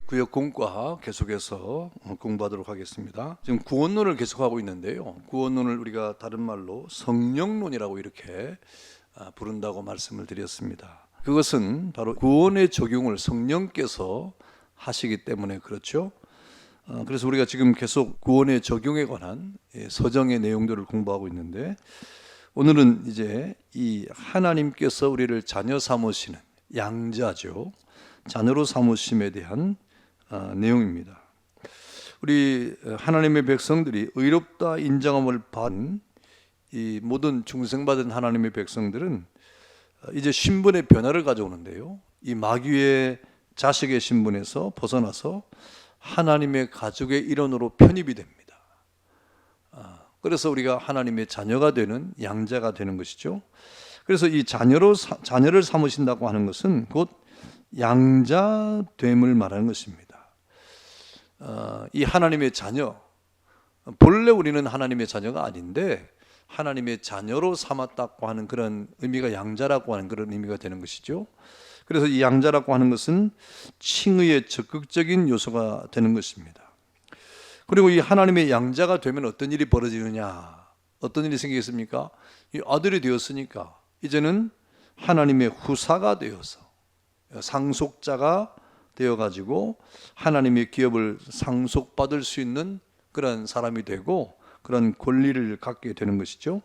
구역 공과 계속해서 공부하도록 하겠습니다. 지금 구원론을 계속하고 있는데요. 구원론을 우리가 다른 말로 성령론이라고 이렇게 부른다고 말씀을 드렸습니다. 그것은 바로 구원의 적용을 성령께서 하시기 때문에 그렇죠. 그래서 우리가 지금 계속 구원의 적용에 관한 서정의 내용들을 공부하고 있는데, 오늘은 이제 이 하나님께서 우리를 자녀 삼으시는 양자죠. 자녀로 삼으심에 대한 내용입니다. 우리 하나님의 백성들이 의롭다 인정함을 받은 이 모든 중생받은 하나님의 백성들은 이제 신분의 변화를 가져오는데요. 이 마귀의 자식의 신분에서 벗어나서 하나님의 가족의 일원으로 편입이 됩니다. 그래서 우리가 하나님의 자녀가 되는 양자가 되는 것이죠. 그래서 이 자녀를 삼으신다고 하는 것은 곧 양자됨을 말하는 것입니다. 이 하나님의 자녀, 본래 우리는 하나님의 자녀가 아닌데 하나님의 자녀로 삼았다고 하는 그런 의미가 양자라고 하는 그런 의미가 되는 것이죠. 그래서 이 양자라고 하는 것은 칭의의 적극적인 요소가 되는 것입니다. 그리고 이 하나님의 양자가 되면 어떤 일이 벌어지느냐, 어떤 일이 생기겠습니까? 이 아들이 되었으니까 이제는 하나님의 후사가 되어서 상속자가 되어가지고 하나님의 기업을 상속받을 수 있는 그런 사람이 되고 그런 권리를 갖게 되는 것이죠.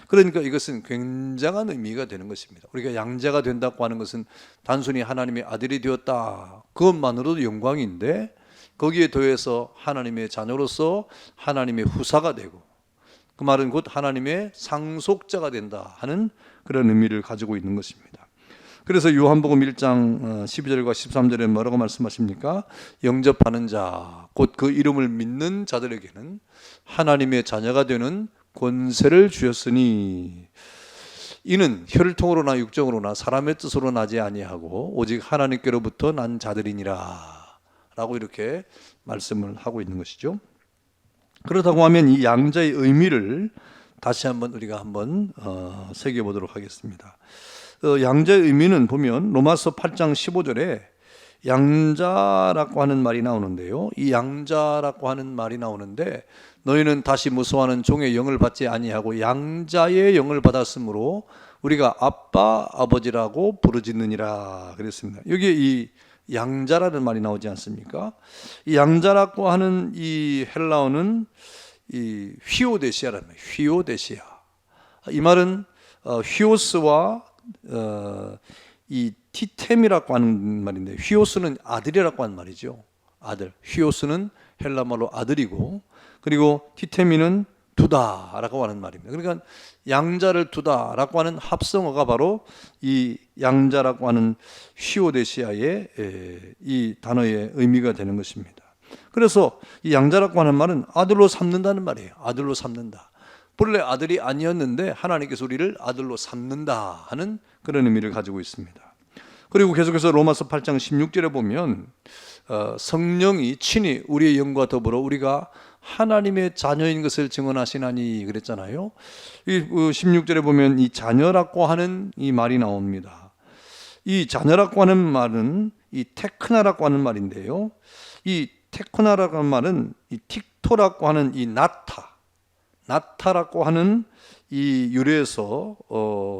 그러니까 이것은 굉장한 의미가 되는 것입니다. 우리가 양자가 된다고 하는 것은 단순히 하나님의 아들이 되었다, 그것만으로도 영광인데 거기에 더해서 하나님의 자녀로서 하나님의 후사가 되고, 그 말은 곧 하나님의 상속자가 된다 하는 그런 의미를 가지고 있는 것입니다. 그래서 요한복음 1장 12절과 13절에 뭐라고 말씀하십니까? 영접하는 자, 곧 그 이름을 믿는 자들에게는 하나님의 자녀가 되는 권세를 주셨으니 이는 혈통으로나 육정으로나 사람의 뜻으로 나지 아니하고 오직 하나님께로부터 난 자들이니라 라고 이렇게 말씀을 하고 있는 것이죠. 그렇다고 하면 이 양자의 의미를 다시 한번 우리가 한번 새겨보도록 하겠습니다. 양자의 의미는 보면 로마서 8장 15절에 양자라고 하는 말이 나오는데요. 이 양자라고 하는 말이 나오는데, 너희는 다시 무서워하는 종의 영을 받지 아니하고 양자의 영을 받았으므로 우리가 아빠 아버지라고 부르짖느니라 그랬습니다. 여기에 이 양자라는 말이 나오지 않습니까? 이 양자라고 하는 이 헬라어는 이 휘오데시아라는 말이에요. 휘오데시아. 이 말은 휘오스와 이 티템이라고 하는 말인데, 휘오스는 아들이라고 하는 말이죠. 아들. 휘오스는 헬라말로 아들이고, 그리고 티테미는 두다라고 하는 말입니다. 그러니까 양자를 두다라고 하는 합성어가 바로 이 양자라고 하는 휘오데시아의 이 단어의 의미가 되는 것입니다. 그래서 이 양자라고 하는 말은 아들로 삼는다는 말이에요. 아들로 삼는다. 본래 아들이 아니었는데 하나님께서 우리를 아들로 삼는다 하는 그런 의미를 가지고 있습니다. 그리고 계속해서 로마서 8장 16절에 보면 성령이 친히 우리의 영과 더불어 우리가 하나님의 자녀인 것을 증언하시나니 그랬잖아요. 이 16절에 보면 이 자녀라고 하는 이 말이 나옵니다. 이 자녀라고 하는 말은 이 테크나라고 하는 말인데요. 이 테크나라고 하는 말은 이 틱토라고 하는 이 나타라고 하는 이 유래에서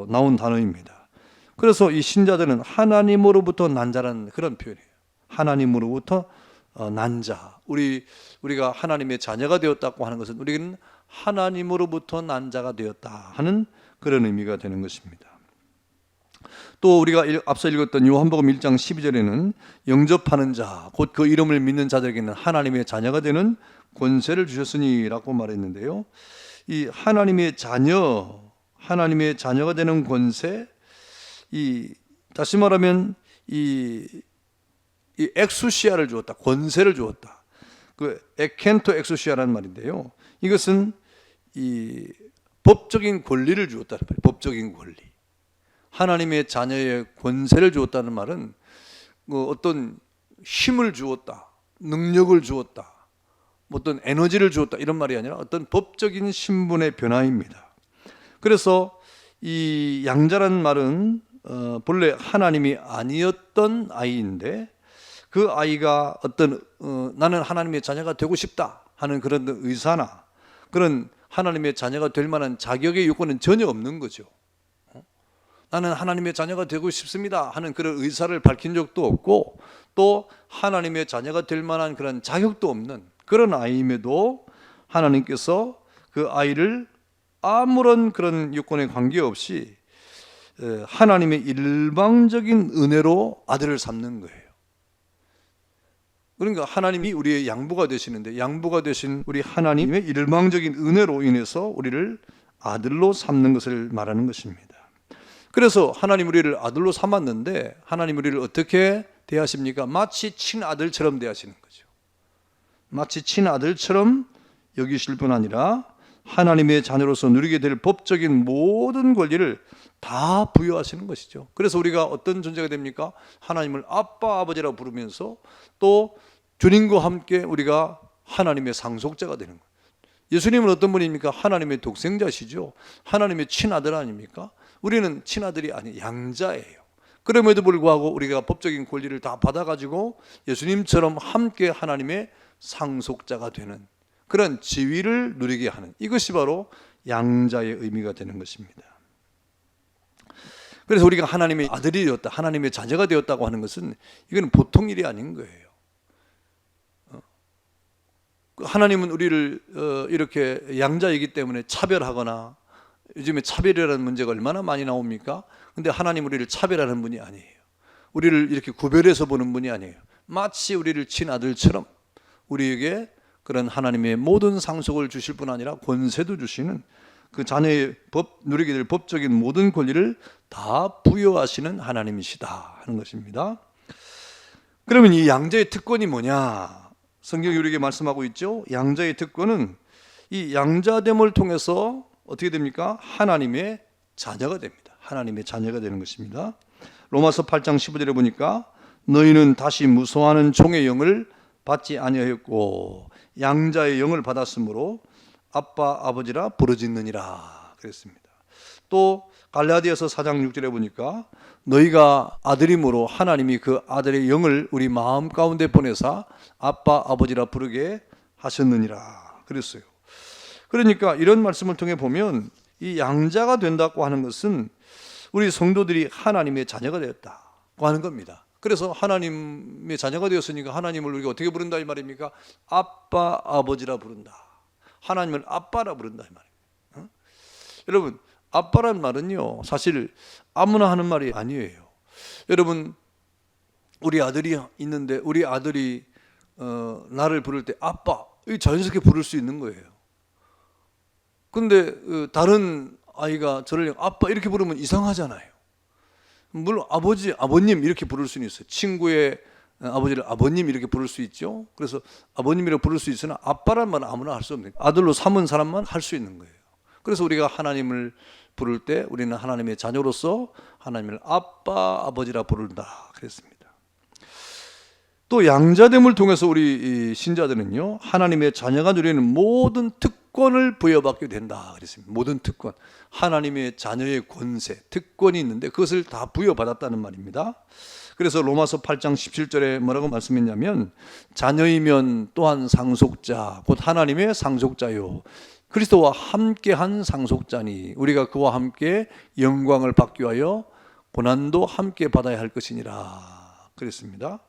나온 단어입니다. 그래서 이 신자들은 하나님으로부터 난 자라는 그런 표현이에요. 하나님으로부터 난 자. 우리가 하나님의 자녀가 되었다고 하는 것은 우리는 하나님으로부터 난 자가 되었다 하는 그런 의미가 되는 것입니다. 또 우리가 앞서 읽었던 요한복음 1장 12절에는 영접하는 자, 곧 그 이름을 믿는 자들에게는 하나님의 자녀가 되는 권세를 주셨으니 라고 말했는데요. 이 하나님의 자녀가 되는 권세, 다시 말하면 이 엑수시아를 주었다, 권세를 주었다. 그 에켄토 엑수시아라는 말인데요. 이것은 이 법적인 권리를 주었다는 말이에요. 법적인 권리. 하나님의 자녀의 권세를 주었다는 말은 어떤 힘을 주었다, 능력을 주었다, 어떤 에너지를 주었다 이런 말이 아니라 어떤 법적인 신분의 변화입니다. 그래서 이 양자라는 말은 본래 하나님이 아니었던 아이인데 그 아이가 어떤 나는 하나님의 자녀가 되고 싶다 하는 그런 의사나 그런 하나님의 자녀가 될 만한 자격의 요건은 전혀 없는 거죠. 나는 하나님의 자녀가 되고 싶습니다 하는 그런 의사를 밝힌 적도 없고 또 하나님의 자녀가 될 만한 그런 자격도 없는 그런 아이임에도 하나님께서 그 아이를 아무런 그런 요건에 관계없이 하나님의 일방적인 은혜로 아들을 삼는 거예요. 그러니까 하나님이 우리의 양부가 되시는데 양부가 되신 우리 하나님의 일방적인 은혜로 인해서 우리를 아들로 삼는 것을 말하는 것입니다. 그래서 하나님 우리를 아들로 삼았는데 하나님 우리를 어떻게 대하십니까? 마치 친아들처럼 대하시는 거죠. 마치 친아들처럼 여기실 뿐 아니라 하나님의 자녀로서 누리게 될 법적인 모든 권리를 다 부여하시는 것이죠. 그래서 우리가 어떤 존재가 됩니까? 하나님을 아빠, 아버지라고 부르면서 또 주님과 함께 우리가 하나님의 상속자가 되는 거예요. 예수님은 어떤 분입니까? 하나님의 독생자시죠. 하나님의 친아들 아닙니까? 우리는 친아들이 아니 양자예요. 그럼에도 불구하고 우리가 법적인 권리를 다 받아가지고 예수님처럼 함께 하나님의 상속자가 되는 그런 지위를 누리게 하는 이것이 바로 양자의 의미가 되는 것입니다. 그래서 우리가 하나님의 아들이 되었다, 하나님의 자녀가 되었다고 하는 것은 이건 보통 일이 아닌 거예요. 하나님은 우리를 이렇게 양자이기 때문에 차별하거나 요즘에 차별이라는 문제가 얼마나 많이 나옵니까? 근데 하나님 우리를 차별하는 분이 아니에요. 우리를 이렇게 구별해서 보는 분이 아니에요. 마치 우리를 친아들처럼 우리에게 그런 하나님의 모든 상속을 주실 뿐 아니라 권세도 주시는 그 자녀의 누리게 될 법적인 모든 권리를 다 부여하시는 하나님이시다 하는 것입니다. 그러면 이 양자의 특권이 뭐냐? 성경이 우리에게 말씀하고 있죠. 양자의 특권은 이 양자됨을 통해서 어떻게 됩니까? 하나님의 자녀가 됩니다. 하나님의 자녀가 되는 것입니다. 로마서 8장 15절에 보니까 너희는 다시 무소하는 종의 영을 받지 아니하였고 양자의 영을 받았으므로 아빠 아버지라 부르짖느니라 그랬습니다. 또 갈라디아서 4장 6절에 보니까 너희가 아들임으로 하나님이 그 아들의 영을 우리 마음 가운데 보내사 아빠 아버지라 부르게 하셨느니라 그랬어요. 그러니까 이런 말씀을 통해 보면 이 양자가 된다고 하는 것은 우리 성도들이 하나님의 자녀가 되었다고 하는 겁니다. 그래서 하나님의 자녀가 되었으니까 하나님을 우리가 어떻게 부른다 이 말입니까? 아빠 아버지라 부른다. 하나님을 아빠라 부른다 이 말입니다. 여러분 아빠란 말은요 사실 아무나 하는 말이 아니에요. 여러분 우리 아들이 있는데 우리 아들이 나를 부를 때 아빠 자연스럽게 부를 수 있는 거예요. 근데 다른 아이가 저를 아빠 이렇게 부르면 이상하잖아요. 물론 아버지, 아버님 이렇게 부를 수는 있어요. 친구의 아버지를 아버님 이렇게 부를 수 있죠. 그래서 아버님이라고 부를 수 있으나 아빠란 말은 아무나 할 수 없는 거예요. 아들로 삼은 사람만 할 수 있는 거예요. 그래서 우리가 하나님을 부를 때 우리는 하나님의 자녀로서 하나님을 아빠, 아버지라 부른다 그랬습니다. 또 양자됨을 통해서 우리 신자들은요 하나님의 자녀가 누리는 모든 특권을 부여받게 된다 그랬습니다. 모든 특권, 하나님의 자녀의 권세, 특권이 있는데 그것을 다 부여받았다는 말입니다. 그래서 로마서 8장 17절에 뭐라고 말씀했냐면 자녀이면 또한 상속자 곧 하나님의 상속자요 그리스도와 함께한 상속자니 우리가 그와 함께 영광을 받기 위하여 고난도 함께 받아야 할 것이니라 그랬습니다.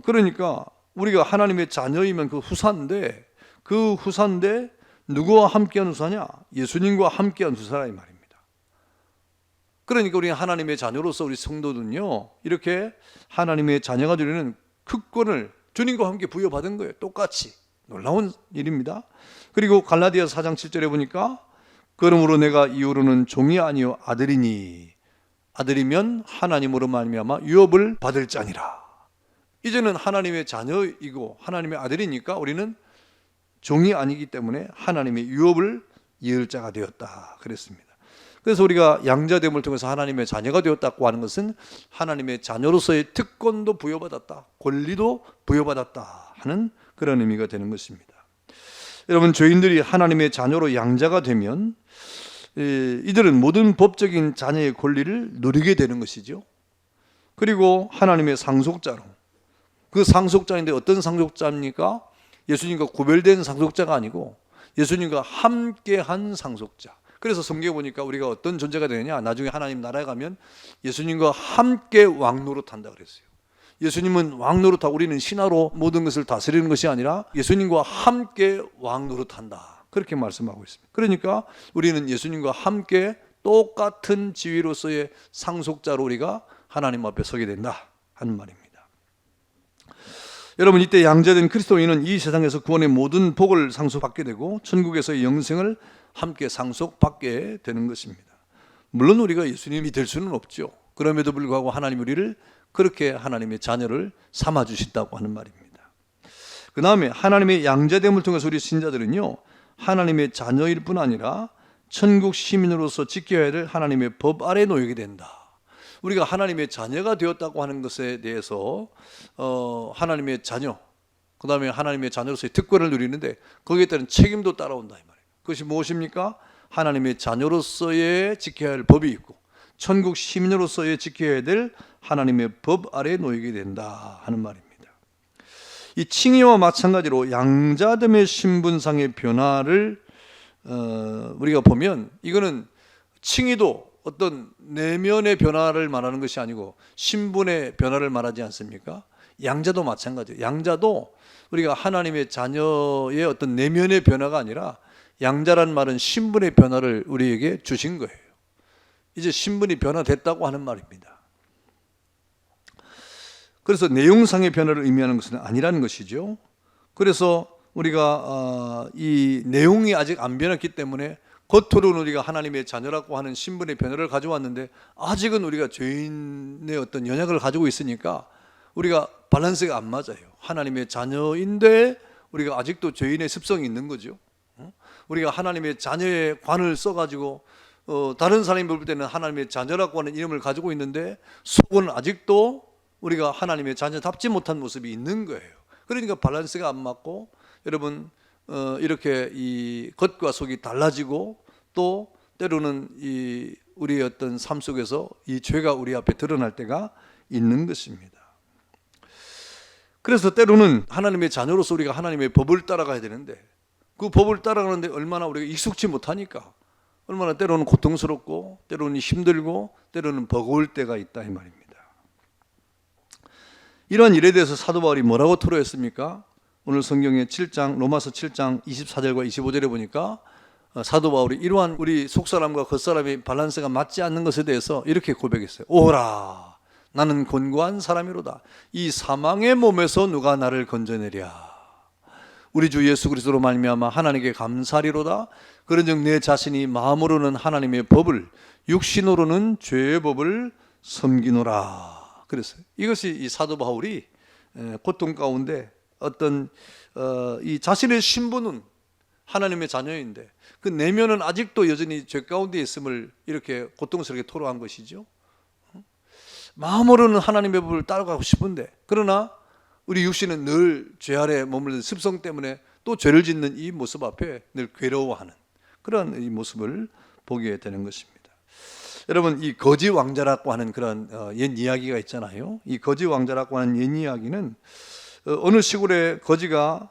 그러니까 우리가 하나님의 자녀이면 그 후사인데 누구와 함께한 후사냐? 예수님과 함께한 후사라 이 말입니다. 그러니까 우리 하나님의 자녀로서 우리 성도는요 이렇게 하나님의 자녀가 되는 특권을 주님과 함께 부여받은 거예요. 똑같이 놀라운 일입니다. 그리고 갈라디아서 4장 7절에 보니까 그러므로 내가 이후로는 종이 아니요 아들이니 아들이면 하나님으로 말미암아 유업을 받을 자니라. 이제는 하나님의 자녀이고 하나님의 아들이니까 우리는 종이 아니기 때문에 하나님의 유업을 이을 자가 되었다 그랬습니다. 그래서 우리가 양자됨을 통해서 하나님의 자녀가 되었다고 하는 것은 하나님의 자녀로서의 특권도 부여받았다, 권리도 부여받았다 하는 그런 의미가 되는 것입니다. 여러분 죄인들이 하나님의 자녀로 양자가 되면 이들은 모든 법적인 자녀의 권리를 누리게 되는 것이죠. 그리고 하나님의 상속자로 그 상속자인데 어떤 상속자입니까? 예수님과 구별된 상속자가 아니고 예수님과 함께한 상속자. 그래서 성경에 보니까 우리가 어떤 존재가 되느냐, 나중에 하나님 나라에 가면 예수님과 함께 왕노릇한다 그랬어요. 예수님은 왕노릇하고 우리는 신하로 모든 것을 다스리는 것이 아니라 예수님과 함께 왕노릇한다, 그렇게 말씀하고 있습니다. 그러니까 우리는 예수님과 함께 똑같은 지위로서의 상속자로 우리가 하나님 앞에 서게 된다 하는 말입니다. 여러분, 이때 양자된 그리스도인은 이 세상에서 구원의 모든 복을 상속받게 되고 천국에서의 영생을 함께 상속받게 되는 것입니다. 물론 우리가 예수님이 될 수는 없죠. 그럼에도 불구하고 하나님 우리를 그렇게 하나님의 자녀를 삼아주신다고 하는 말입니다. 그 다음에 하나님의 양자됨을 통해서 우리 신자들은요, 하나님의 자녀일 뿐 아니라 천국 시민으로서 지켜야 될 하나님의 법 아래 놓이게 된다. 우리가 하나님의 자녀가 되었다고 하는 것에 대해서 하나님의 자녀, 그 다음에 하나님의 자녀로서의 특권을 누리는데 거기에 따른 책임도 따라온다 이 말이에요. 그것이 무엇입니까? 하나님의 자녀로서의 지켜야 할 법이 있고 천국 시민으로서의 지켜야 될 하나님의 법 아래에 놓이게 된다 하는 말입니다. 이 칭의와 마찬가지로 양자됨의 신분상의 변화를 우리가 보면, 이거는 칭의도 어떤 내면의 변화를 말하는 것이 아니고 신분의 변화를 말하지 않습니까? 양자도 마찬가지예요. 양자도 우리가 하나님의 자녀의 어떤 내면의 변화가 아니라 양자란 말은 신분의 변화를 우리에게 주신 거예요. 이제 신분이 변화됐다고 하는 말입니다. 그래서 내용상의 변화를 의미하는 것은 아니라는 것이죠. 그래서 우리가 이 내용이 아직 안 변했기 때문에 겉으로는 우리가 하나님의 자녀라고 하는 신분의 변화를 가져왔는데 아직은 우리가 죄인의 어떤 연약을 가지고 있으니까 우리가 밸런스가 안 맞아요. 하나님의 자녀인데 우리가 아직도 죄인의 습성이 있는 거죠. 우리가 하나님의 자녀의 관을 써가지고 다른 사람이 볼 때는 하나님의 자녀라고 하는 이름을 가지고 있는데 속은 아직도 우리가 하나님의 자녀답지 못한 모습이 있는 거예요. 그러니까 밸런스가 안 맞고, 여러분 이렇게 이 겉과 속이 달라지고 또 때로는 이 우리의 어떤 삶 속에서 이 죄가 우리 앞에 드러날 때가 있는 것입니다. 그래서 때로는 하나님의 자녀로서 우리가 하나님의 법을 따라가야 되는데 그 법을 따라가는데 얼마나 우리가 익숙치 못하니까 얼마나 때로는 고통스럽고 때로는 힘들고 때로는 버거울 때가 있다 이 말입니다. 이런 일에 대해서 사도 바울이 뭐라고 토로했습니까? 오늘 성경의 7장 로마서 7장 24절과 25절에 보니까 사도 바울이 이러한 우리 속사람과 겉사람의 밸런스가 맞지 않는 것에 대해서 이렇게 고백했어요. 오라, 나는 곤고한 사람이로다. 이 사망의 몸에서 누가 나를 건져내랴. 우리 주 예수 그리스도로 말미암아 하나님께 감사리로다. 그런즉 내 자신이 마음으로는 하나님의 법을, 육신으로는 죄의 법을 섬기노라. 그랬어요. 이것이 이 사도 바울이 고통 가운데 어떤 이 자신의 신분은 하나님의 자녀인데 그 내면은 아직도 여전히 죄 가운데 있음을 이렇게 고통스럽게 토로한 것이죠. 마음으로는 하나님의 법을 따라가고 싶은데 그러나 우리 육신은 늘 죄 아래 머무르는 습성 때문에 또 죄를 짓는 이 모습 앞에 늘 괴로워하는 그런 이 모습을 보게 되는 것입니다. 여러분, 이 거지 왕자라고 하는 그런 옛 이야기가 있잖아요. 이 거지 왕자라고 하는 옛 이야기는 어느 시골에 거지가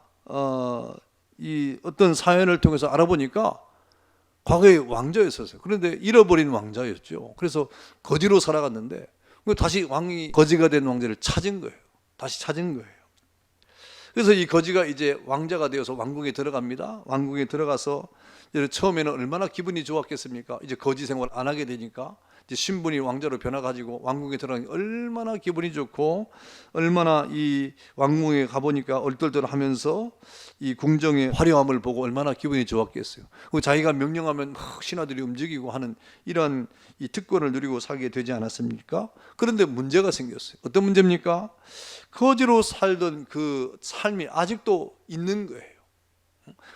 이 어떤 사연을 통해서 알아보니까 과거에 왕자였었어요. 그런데 잃어버린 왕자였죠. 그래서 거지로 살아갔는데 다시 왕이 거지가 된 왕자를 찾은 거예요. 다시 찾은 거예요. 그래서 이 거지가 이제 왕자가 되어서 왕궁에 들어갑니다. 왕궁에 들어가서 처음에는 얼마나 기분이 좋았겠습니까? 이제 거지 생활 안 하게 되니까 이제 신분이 왕자로 변화가지고 왕궁에 들어가니 얼마나 기분이 좋고 얼마나 이 왕궁에 가보니까 얼떨떨하면서 이 궁정의 화려함을 보고 얼마나 기분이 좋았겠어요. 그리고 자기가 명령하면 막 신하들이 움직이고 하는 이런 이 특권을 누리고 살게 되지 않았습니까? 그런데 문제가 생겼어요. 어떤 문제입니까? 거지로 살던 그 삶이 아직도 있는 거예요.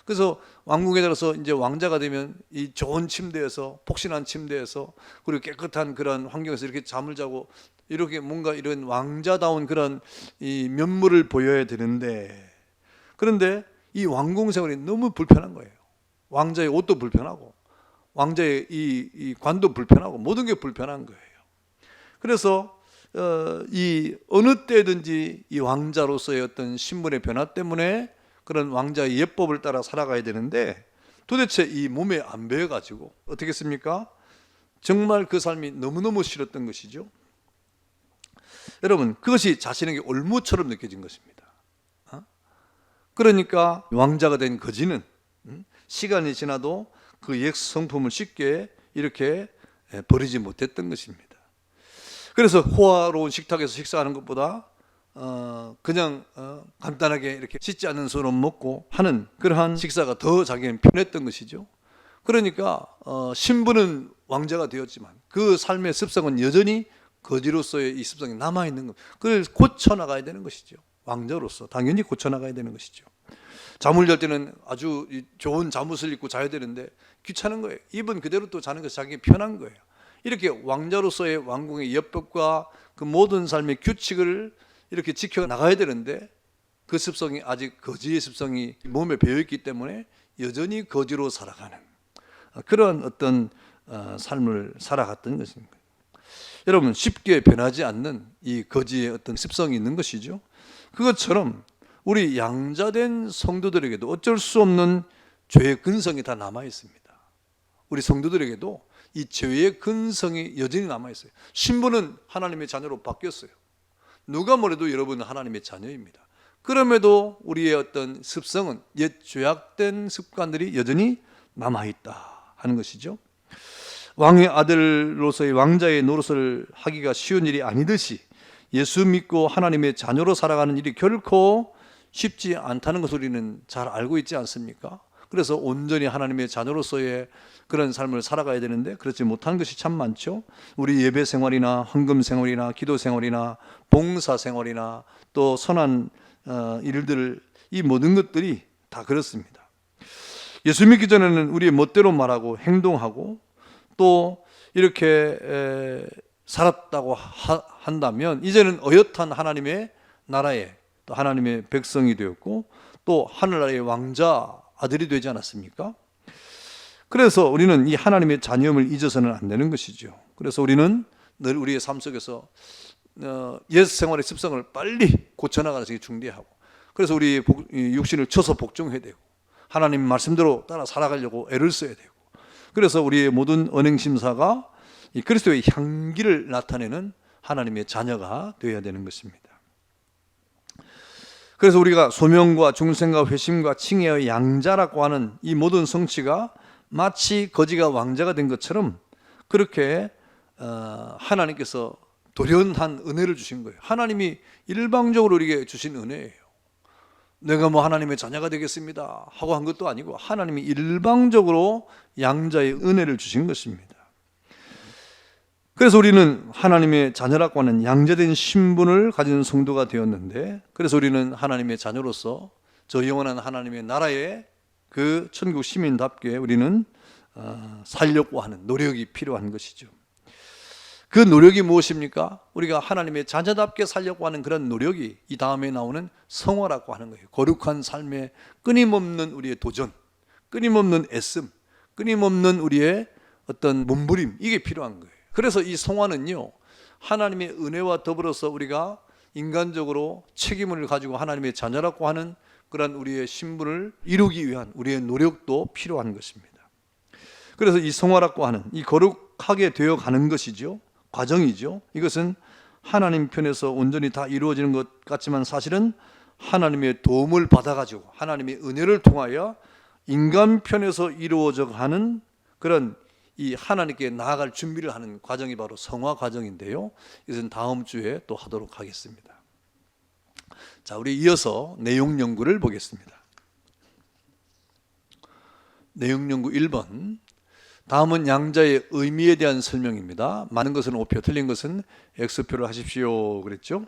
그래서 왕궁에 들어서 이제 왕자가 되면 이 좋은 침대에서, 폭신한 침대에서, 그리고 깨끗한 그런 환경에서 이렇게 잠을 자고 이렇게 뭔가 이런 왕자다운 그런 이 면모를 보여야 되는데, 그런데 이 왕궁 생활이 너무 불편한 거예요. 왕자의 옷도 불편하고 왕자의 이 관도 불편하고 모든 게 불편한 거예요. 그래서 이 어느 때든지 이 왕자로서의 어떤 신분의 변화 때문에 그런 왕자의 예법을 따라 살아가야 되는데, 도대체 이 몸에 안 배워가지고 어떻게 했습니까? 정말 그 삶이 너무너무 싫었던 것이죠. 여러분, 그것이 자신에게 올무처럼 느껴진 것입니다. 그러니까 왕자가 된 거지는 시간이 지나도 그 옛 성품을 쉽게 이렇게 버리지 못했던 것입니다. 그래서 호화로운 식탁에서 식사하는 것보다 그냥 간단하게 이렇게 씻지 않는 손으로 먹고 하는 그러한 식사가 더 자기는 편했던 것이죠. 그러니까 신분은 왕자가 되었지만 그 삶의 습성은 여전히 거지로서의 이 습성이 남아있는 것, 그걸 고쳐나가야 되는 것이죠. 왕자로서 당연히 고쳐나가야 되는 것이죠. 잠을 잘 때는 아주 좋은 잠옷을 입고 자야 되는데 귀찮은 거예요. 입은 그대로 또 자는 것이 자기가 편한 거예요. 이렇게 왕자로서의 왕궁의 예법과 그 모든 삶의 규칙을 이렇게 지켜나가야 되는데, 그 습성이 아직 거지의 습성이 몸에 배어있기 때문에 여전히 거지로 살아가는 그런 어떤 삶을 살아갔던 것입니다. 여러분, 쉽게 변하지 않는 이 거지의 어떤 습성이 있는 것이죠. 그것처럼 우리 양자된 성도들에게도 어쩔 수 없는 죄의 근성이 다 남아 있습니다. 우리 성도들에게도 이 죄의 근성이 여전히 남아 있어요. 신분은 하나님의 자녀로 바뀌었어요. 누가 뭐래도 여러분은 하나님의 자녀입니다. 그럼에도 우리의 어떤 습성은, 옛 죄악된 습관들이 여전히 남아 있다 하는 것이죠. 왕의 아들로서의 왕자의 노릇을 하기가 쉬운 일이 아니듯이 예수 믿고 하나님의 자녀로 살아가는 일이 결코 쉽지 않다는 것을 우리는 잘 알고 있지 않습니까? 그래서 온전히 하나님의 자녀로서의 그런 삶을 살아가야 되는데 그렇지 못한 것이 참 많죠. 우리 예배 생활이나 헌금 생활이나 기도 생활이나 봉사 생활이나 또 선한 일들, 이 모든 것들이 다 그렇습니다. 예수 믿기 전에는 우리의 멋대로 말하고 행동하고 또 이렇게 살았다고 한다면, 이제는 어엿한 하나님의 나라에 또 하나님의 백성이 되었고 또 하늘나라의 왕자 아들이 되지 않았습니까? 그래서 우리는 이 하나님의 자녀임을 잊어서는 안 되는 것이죠. 그래서 우리는 늘 우리의 삶 속에서 옛 생활의 습성을 빨리 고쳐나가는 것이 중대하고, 그래서 우리 육신을 쳐서 복종해야 되고 하나님 말씀대로 따라 살아가려고 애를 써야 되고, 그래서 우리의 모든 언행심사가 이 그리스도의 향기를 나타내는 하나님의 자녀가 되어야 되는 것입니다. 그래서 우리가 소명과 중생과 회심과 칭의의 양자라고 하는 이 모든 성취가 마치 거지가 왕자가 된 것처럼 그렇게 하나님께서 돌연한 은혜를 주신 거예요. 하나님이 일방적으로 우리에게 주신 은혜예요. 내가 뭐 하나님의 자녀가 되겠습니다 하고 한 것도 아니고 하나님이 일방적으로 양자의 은혜를 주신 것입니다. 그래서 우리는 하나님의 자녀라고 하는 양자된 신분을 가진 성도가 되었는데, 그래서 우리는 하나님의 자녀로서 저 영원한 하나님의 나라의 그 천국 시민답게 우리는 살려고 하는 노력이 필요한 것이죠. 그 노력이 무엇입니까? 우리가 하나님의 자녀답게 살려고 하는 그런 노력이 이 다음에 나오는 성화라고 하는 거예요. 거룩한 삶에 끊임없는 우리의 도전, 끊임없는 애씀, 끊임없는 우리의 어떤 몸부림, 이게 필요한 거예요. 그래서 이 성화는요, 하나님의 은혜와 더불어서 우리가 인간적으로 책임을 가지고 하나님의 자녀라고 하는 그런 우리의 신분을 이루기 위한 우리의 노력도 필요한 것입니다. 그래서 이 성화라고 하는 이 거룩하게 되어가는 것이죠. 과정이죠. 이것은 하나님 편에서 온전히 다 이루어지는 것 같지만 사실은 하나님의 도움을 받아가지고 하나님의 은혜를 통하여 인간 편에서 이루어져 가는 그런 이 하나님께 나아갈 준비를 하는 과정이 바로 성화 과정인데요. 이것은 다음 주에 또 하도록 하겠습니다. 자, 우리 이어서 내용 연구를 보겠습니다. 내용 연구 1번. 다음은 양자의 의미에 대한 설명입니다. 많은 것은 O표, 틀린 것은 X표를 하십시오 그랬죠.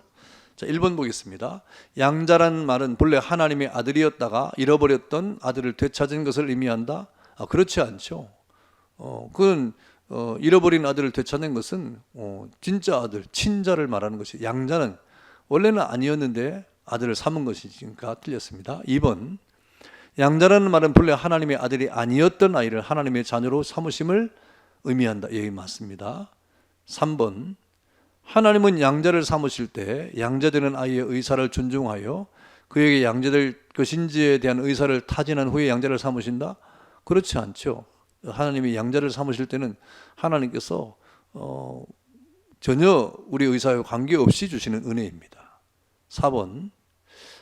자, 1번 보겠습니다. 양자라는 말은 본래 하나님의 아들이었다가 잃어버렸던 아들을 되찾은 것을 의미한다? 그렇지 않죠. 그건 잃어버린 아들을 되찾는 것은 진짜 아들, 친자를 말하는 것이, 양자는 원래는 아니었는데 아들을 삼은 것이니까 틀렸습니다. 2번. 양자라는 말은 본래 하나님의 아들이 아니었던 아이를 하나님의 자녀로 삼으심을 의미한다. 여기 맞습니다. 3번. 하나님은 양자를 삼으실 때 양자되는 아이의 의사를 존중하여 그에게 양자될 것인지에 대한 의사를 타진한 후에 양자를 삼으신다? 그렇지 않죠. 하나님이 양자를 삼으실 때는 하나님께서 전혀 우리 의사와 관계없이 주시는 은혜입니다. 4번,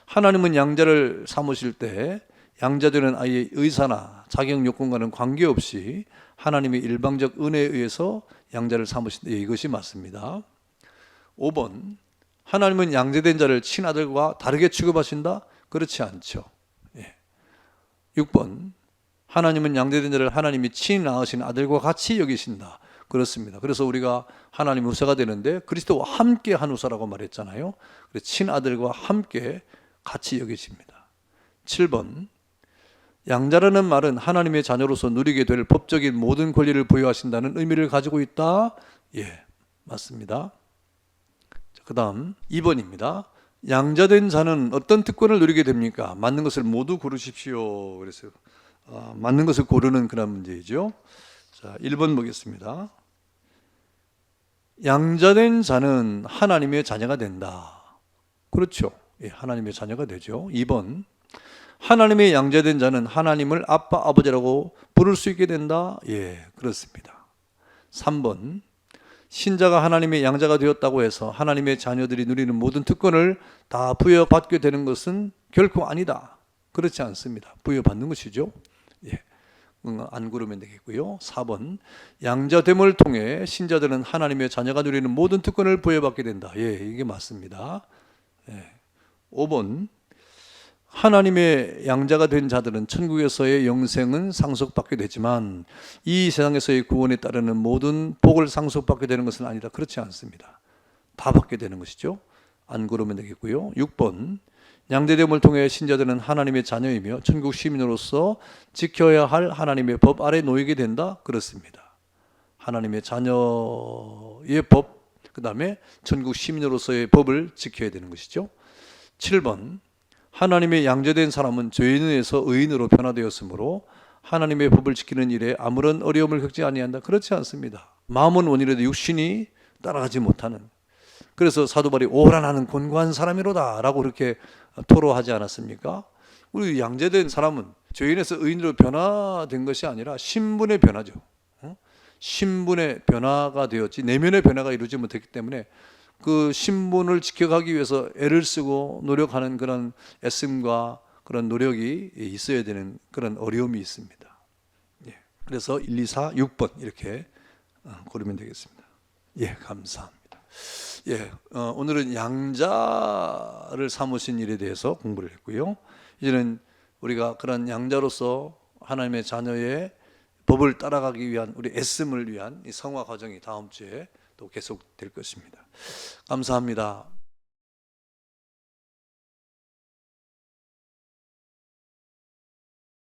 하나님은 양자를 삼으실 때 양자되는 아이의 의사나 자격 요건과는 관계없이 하나님의 일방적 은혜에 의해서 양자를 삼으신다. 이것이 맞습니다. 5번, 하나님은 양자된 자를 친아들과 다르게 취급하신다? 그렇지 않죠. 6번, 하나님은 양자된 자를 하나님이 친히 낳으신 아들과 같이 여기신다. 그렇습니다. 그래서 우리가 하나님 후사가 되는데 그리스도와 함께 한 후사라고 말했잖아요. 그래서 친아들과 함께 같이 여기십니다. 7번, 양자라는 말은 하나님의 자녀로서 누리게 될 법적인 모든 권리를 부여하신다는 의미를 가지고 있다. 예, 맞습니다. 그 다음 2번입니다. 양자된 자는 어떤 특권을 누리게 됩니까? 맞는 것을 모두 고르십시오. 그래서 맞는 것을 고르는 그런 문제이죠. 자, 1번 보겠습니다. 양자된 자는 하나님의 자녀가 된다. 그렇죠. 예, 하나님의 자녀가 되죠. 2번, 하나님의 양자된 자는 하나님을 아빠, 아버지라고 부를 수 있게 된다. 예, 그렇습니다. 3번, 신자가 하나님의 양자가 되었다고 해서 하나님의 자녀들이 누리는 모든 특권을 다 부여받게 되는 것은 결코 아니다. 그렇지 않습니다. 부여받는 것이죠. 예, 안 고르면 되겠고요. 4번, 양자됨을 통해 신자들은 하나님의 자녀가 누리는 모든 특권을 부여받게 된다. 예, 이게 맞습니다. 예. 5번, 하나님의 양자가 된 자들은 천국에서의 영생은 상속받게 되지만 이 세상에서의 구원에 따르는 모든 복을 상속받게 되는 것은 아니다. 그렇지 않습니다. 다 받게 되는 것이죠. 안 고르면 되겠고요. 6번, 양자됨을 통해 신자들은 하나님의 자녀이며 천국 시민으로서 지켜야 할 하나님의 법 아래 놓이게 된다. 그렇습니다. 하나님의 자녀의 법, 그 다음에 천국 시민으로서의 법을 지켜야 되는 것이죠. 7번, 하나님의 양자된 사람은 죄인에서 의인으로 변화되었으므로 하나님의 법을 지키는 일에 아무런 어려움을 겪지 아니한다. 그렇지 않습니다. 마음은 원이라도 육신이 따라가지 못하는. 그래서 사도 바울이 오라 나는 곤고한 사람이로다 라고 그렇게 토로하지 않았습니까? 우리 양자된 사람은 죄인에서 의인으로 변화된 것이 아니라 신분의 변화죠. 신분의 변화가 되었지 내면의 변화가 이루어지지 못했기 때문에 그 신분을 지켜가기 위해서 애를 쓰고 노력하는 그런 애씀과 그런 노력이 있어야 되는 그런 어려움이 있습니다. 예. 그래서 1, 2, 4, 6번 이렇게 고르면 되겠습니다. 예, 감사합니다. 예, 오늘은 양자를 삼으신 일에 대해서 공부를 했고요. 이제는 우리가 그런 양자로서 하나님의 자녀의 법을 따라가기 위한 우리 애씀을 위한 이 성화 과정이 다음 주에 또 계속될 것입니다. 감사합니다.